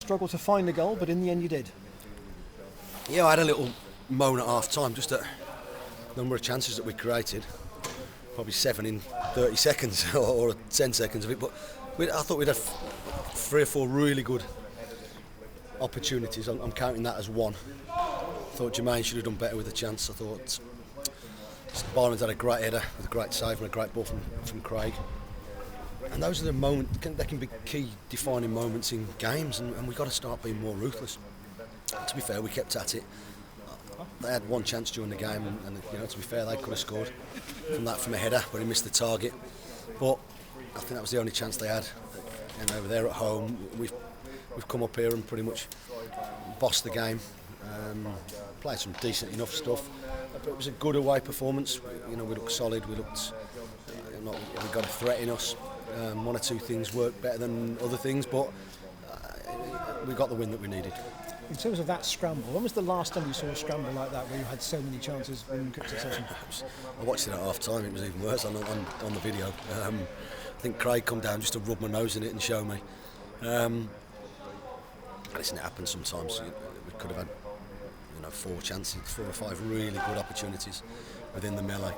struggle to find a goal, but in the end you did. Yeah, I had a little moan at half time, just at the number of chances that we created. Probably 7 in 30 seconds or 10 seconds of it, but I thought we'd had 3 or 4 really good opportunities. I'm counting that as one. I thought Jermaine should have done better with the chance. I thought Byron's had a great header with a great save and a great ball from Craig. And those are the moments, they can be key defining moments in games, and we've got to start being more ruthless. To be fair, we kept at it. They had one chance during the game, and to be fair, they could have scored from a header, but he missed the target. But I think that was the only chance they had. And over there at home, we've come up here and pretty much bossed the game. Played some decent enough stuff, but it was a good away performance. We looked solid. We looked we got a threat in us. 1 or 2 things worked better than other things, but we got the win that we needed. In terms of that scramble, when was the last time you saw a scramble like that where you had so many chances in quick succession? I watched it at half time. It was even worse on the video. I think Craig come down just to rub my nose in it and show me. Listen, it happens sometimes. We could have had 4 or 5 really good opportunities within the melee.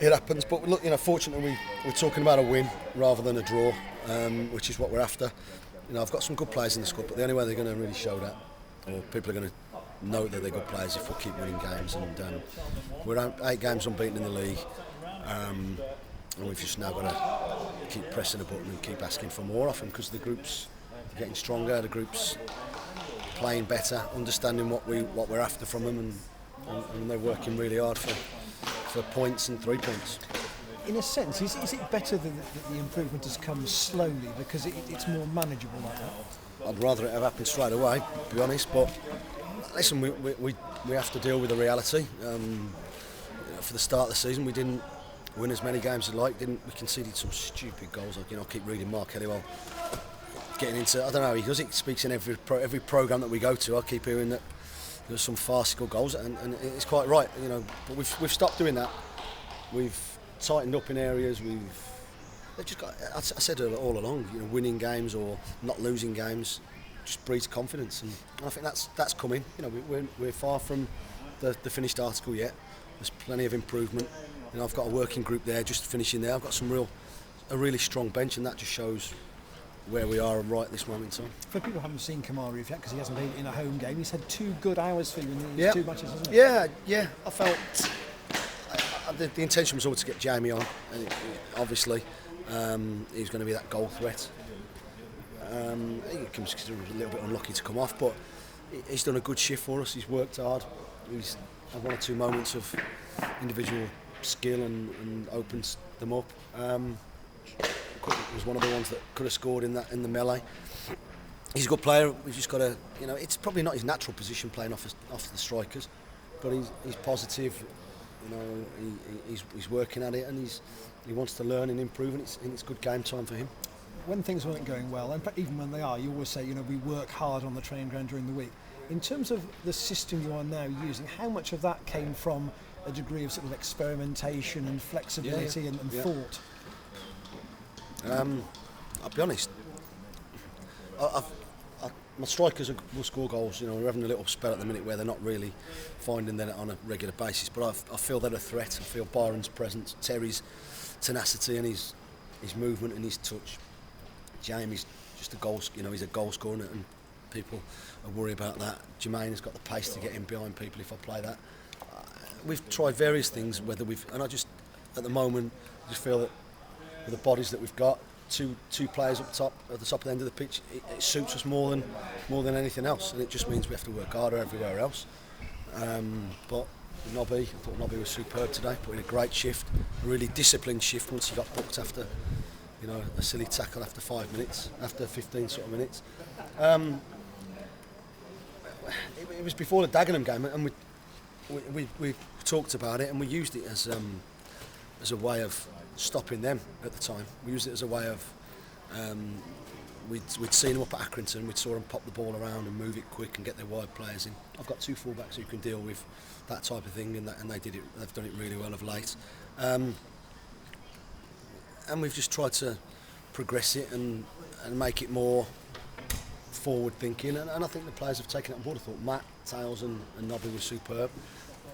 It happens, but look, fortunately we're talking about a win rather than a draw, which is what we're after. I've got some good players in the squad, but the only way they're going to really show that, or people are going to know that they're good players, if we keep winning games. And we're 8 games unbeaten in the league, and we've just now got to keep pressing the button and keep asking for more often, because the group's getting stronger, the group's playing better, understanding what we're after from them, and they're working really hard for points and 3 points. In a sense, is it better that the improvement has come slowly because it's more manageable like that? I'd rather it have happened straight away, to be honest, but listen, we have to deal with the reality. For the start of the season, we didn't win as many games as we liked. We conceded some stupid goals. I keep reading Mark Yates getting into, I don't know how he does it. He speaks in every programme that we go to. I keep hearing that there's some farcical goals, and it's quite right, but we've stopped doing that. We've tightened up in areas. They've just got, I said all along, winning games or not losing games just breeds confidence, and I think that's coming. We're far from the finished article yet. There's plenty of improvement. I've got a working group there just finishing there. I've got a really strong bench, and that just shows where we are right this moment in time. For people who haven't seen Kamara yet, because he hasn't been in a home game, he's had 2 good hours for you in these 2 matches, hasn't he? Yeah. I felt the intention was always to get Jamie on, and obviously he was going to be that goal threat. He was a little bit unlucky to come off, but he's done a good shift for us. He's worked hard. He's had 1 or 2 moments of individual skill and opens them up. Was one of the ones that could have scored in the melee. He's a good player. We've just got to, it's probably not his natural position playing off the strikers, but he's positive. He's working at it, and he wants to learn and improve, and it's good game time for him. When things weren't going well, and even when they are, you always say, we work hard on the training ground during the week. In terms of the system you are now using, how much of that came from a degree of sort of experimentation and flexibility and thought? I'll be honest. My strikers will score goals. We're having a little spell at the minute where they're not really finding that on a regular basis. But I feel they're a threat. I feel Byron's presence, Terry's tenacity, and his movement and his touch. Jamie's just a goal. He's a goal scorer, and people are worried about that. Jermaine has got the pace to get in behind people if I play that. We've tried various things. I just at the moment just feel that with the bodies that we've got, two players up top at the top of the end of the pitch, it suits us more than anything else, and it just means we have to work harder everywhere else. But Nobby, I thought Nobby was superb today, put in a great shift, a really disciplined shift once he got booked after a silly tackle after 5 minutes, after 15 sort of minutes. It was before the Dagenham game, and we talked about it, and we used it as a way of stopping them at the time. We used it as a way of we'd seen them up at Accrington, we'd saw them pop the ball around and move it quick and get their wide players in. I've got 2 fullbacks who can deal with that type of thing, and they've done it really well of late. And we've just tried to progress it and make it more forward thinking, and I think the players have taken it on board. I thought Matt, Tails and Nobby were superb.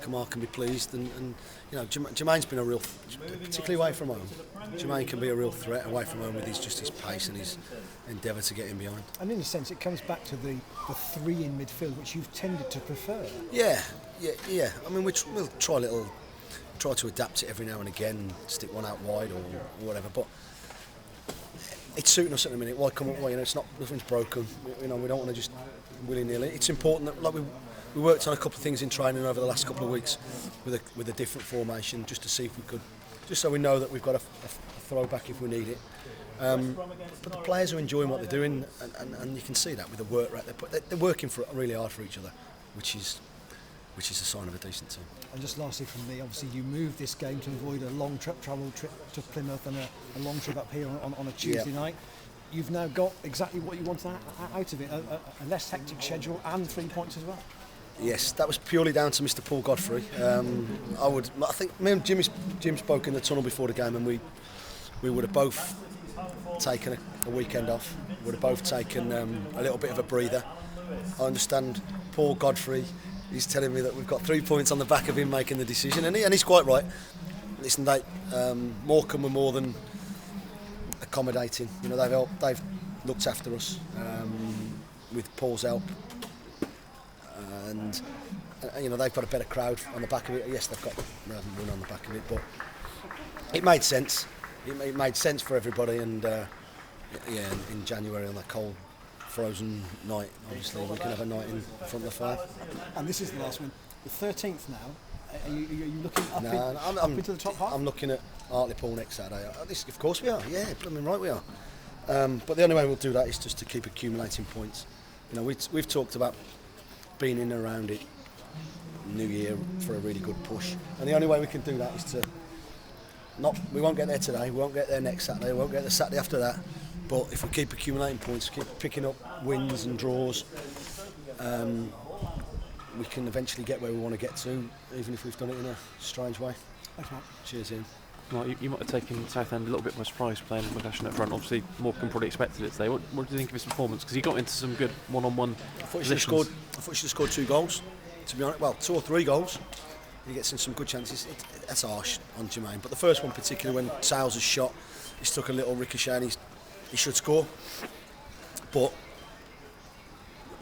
Kamar can be pleased, and you know, Jermaine's been a real, particularly away from home. Jermaine can be a real threat away from home with his pace and his endeavour to get in behind. And in a sense, it comes back to the three in midfield, which you've tended to prefer. Yeah. I mean, we'll try to adapt it every now and again, stick one out wide or whatever. But it's suiting us at the minute. Why come up? Well, you know, it's not, nothing's broken. You know, we don't want to just willy-nilly. It's important that, like, we worked on a couple of things in training over the last couple of weeks with a different formation, just to see if we could, just so we know that we've got a throwback if we need it. But the players are enjoying what they're doing, and you can see that with the work rate. They're working really hard for each other, which is a sign of a decent team. And just lastly from me, obviously you moved this game to avoid a long travel trip to Plymouth and a long trip up here on a Tuesday night. You've now got exactly what you wanted out of it, a less hectic schedule and 3 points as well. Yes, that was purely down to Mr. Paul Godfrey. I think me and Jim spoke in the tunnel before the game, and we would have both taken a weekend off. Would have both taken a little bit of a breather. I understand Paul Godfrey. He's telling me that we've got 3 points on the back of him making the decision, and he's quite right. Listen, Morecambe were more than accommodating. You know, they've looked after us with Paul's help, and you know, they've got a better crowd on the back of it. Yes, they haven't won on the back of it, but it made sense. It made sense for everybody, and in January on that cold, frozen night, obviously we can have a night in front of the fire. And this is the last one, the 13th now. Are you looking up, up into the top half? I'm looking at Hartlepool next Saturday. Of course we are. Yeah, blooming right we are. But the only way we'll do that is just to keep accumulating points. You know, we've talked about being in and around it New Year for a really good push, and the only way we can do that is to we won't get there today, we won't get there next Saturday, we won't get the Saturday after that. But if we keep accumulating points, keep picking up wins and draws, we can eventually get where we want to get to, even if we've done it in a strange way. Thanks, Mark. Cheers, Ian. Well, you might have taken Southend a little bit by surprise playing McGlashan up front. Obviously, Morecambe probably expected it today. What do you think of his performance? Because he got into some good one-on-one positions. I thought he should have scored 2 goals, to be honest. Well, 2 or 3 goals. He gets in some good chances. That's harsh on Jermaine. But the first one, particularly when Sales has shot, he's took a little ricochet and he should score. But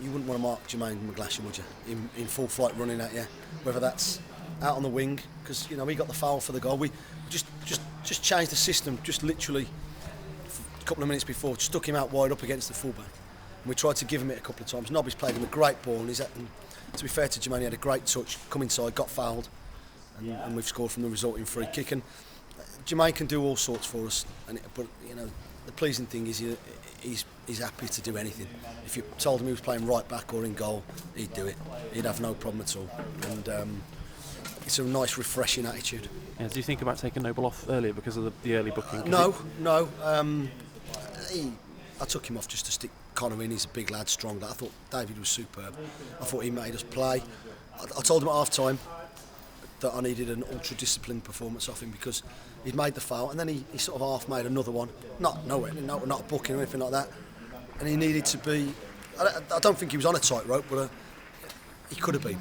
you wouldn't want to mark Jermaine McGlashan, would you? In full flight running at you, whether that's out on the wing, because you know he got the foul for the goal. We just changed the system, just literally a couple of minutes before, stuck him out wide up against the fullback. And we tried to give him it a couple of times. Nobby's played him a great ball, and to be fair to Jermaine, he had a great touch, come inside, got fouled, and we've scored from the resulting free kick. And Jermaine can do all sorts for us, but you know the pleasing thing is he's happy to do anything. If you told him he was playing right back or in goal, he'd do it. He'd have no problem at all. And it's a nice, refreshing attitude. Yeah, do you think about taking Noble off earlier because of the early booking? No. I took him off just to stick Connor in. He's a big lad, strong lad. I thought David was superb. I thought he made us play. I told him at half time that I needed an ultra-disciplined performance off him because he'd made the foul and then he sort of half made another one. Not a booking or anything like that. And he needed to be... I don't think he was on a tightrope, but he could have been.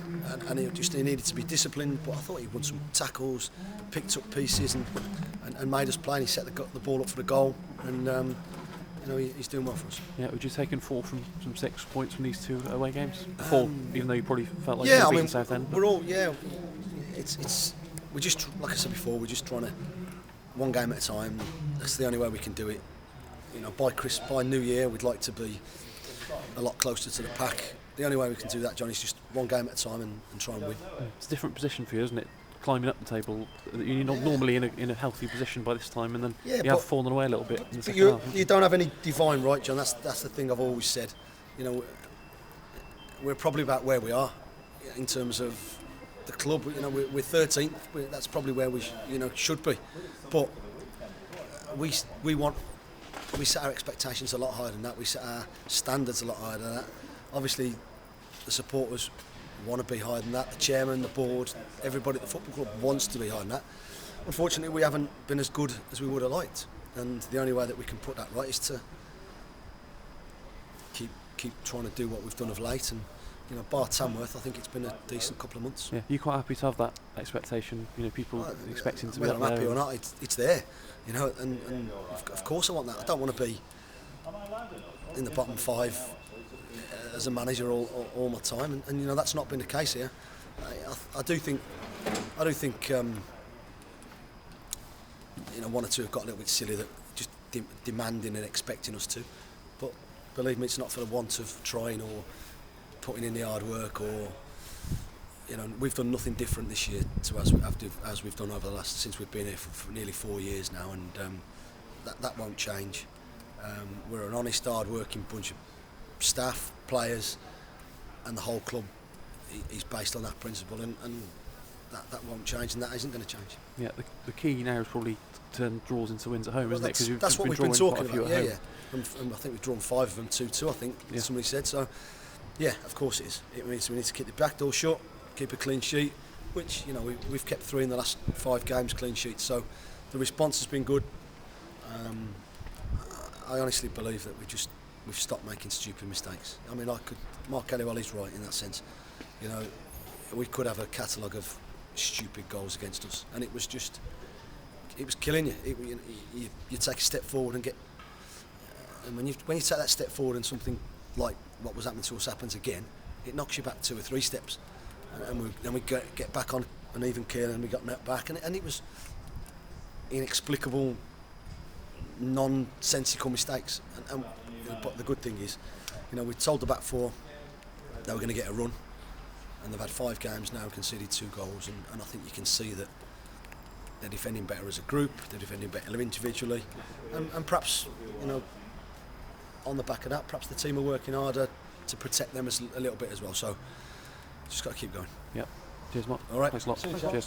And he needed to be disciplined, but I thought he won some tackles, picked up pieces and made us play. And he set the ball up for the goal. And you know, he's doing well for us. Yeah, would you take 4 from 6 points from these 2 away games? 4, even though you probably felt like you were beating Southend. We're all, we're just, like I said before, we're just trying to, one game at a time. That's the only way we can do it. You know, by New Year, we'd like to be a lot closer to the pack. The only way we can do that, John, is just one game at a time and try and win. It's a different position for you, isn't it? Climbing up the table, you're not normally in a healthy position by this time, and then you have fallen away a little bit in the second half. You don't have any divine right, John. That's the thing I've always said. You know, we're probably about where we are in terms of the club. You know, we're 13th. That's probably where we should be. But we set our expectations a lot higher than that. We set our standards a lot higher than that. Obviously, the supporters want to be higher than that. The chairman, the board, everybody at the football club wants to be higher than that. Unfortunately, we haven't been as good as we would have liked, and the only way that we can put that right is to keep trying to do what we've done of late. And bar Tamworth, I think it's been a decent couple of months. Yeah, you quite happy to have that expectation? People expecting to be whether up I'm there. happy or not, it's there. And of course I want that. I don't want to be in the bottom 5 as a manager all my time, and that's not been the case here. I do think one or two have got a little bit silly, that just demanding and expecting us to. But believe me, it's not for the want of trying or putting in the hard work, or we've done nothing different this year to as we've done over the last, since we've been here for nearly 4 years now, and that won't change. We're an honest, hard-working bunch of staff, players, and the whole club is based on that principle, and that won't change, and that isn't going to change. Yeah, the key now is probably to turn draws into wins at home, isn't it? Because that's what we've been talking about. Yeah. And I think we've drawn 5 of them, 2-2. I think somebody said so. Yeah, of course it is. It means we need to keep the back door shut, keep a clean sheet, which we've kept 3 in the last 5 games clean sheets. So the response has been good. I honestly believe that we've stopped making stupid mistakes. I mean, Mark Yates is right in that sense. We could have a catalogue of stupid goals against us, and it was killing you. You take a step forward and get, and when you take that step forward and something like what was happening to us happens again, it knocks you back 2 or 3 steps, and then we get back on an even keel, and we got met back, and it was inexplicable, nonsensical mistakes. But the good thing is, we told the back 4 they were going to get a run, and they've had 5 games now, conceded 2 goals, and I think you can see that they're defending better as a group, they're defending better individually, and perhaps on the back of that, perhaps the team are working harder to protect them a little bit as well. So just got to keep going. Yeah. Cheers, Mark. All right. Thanks a lot. Cheers.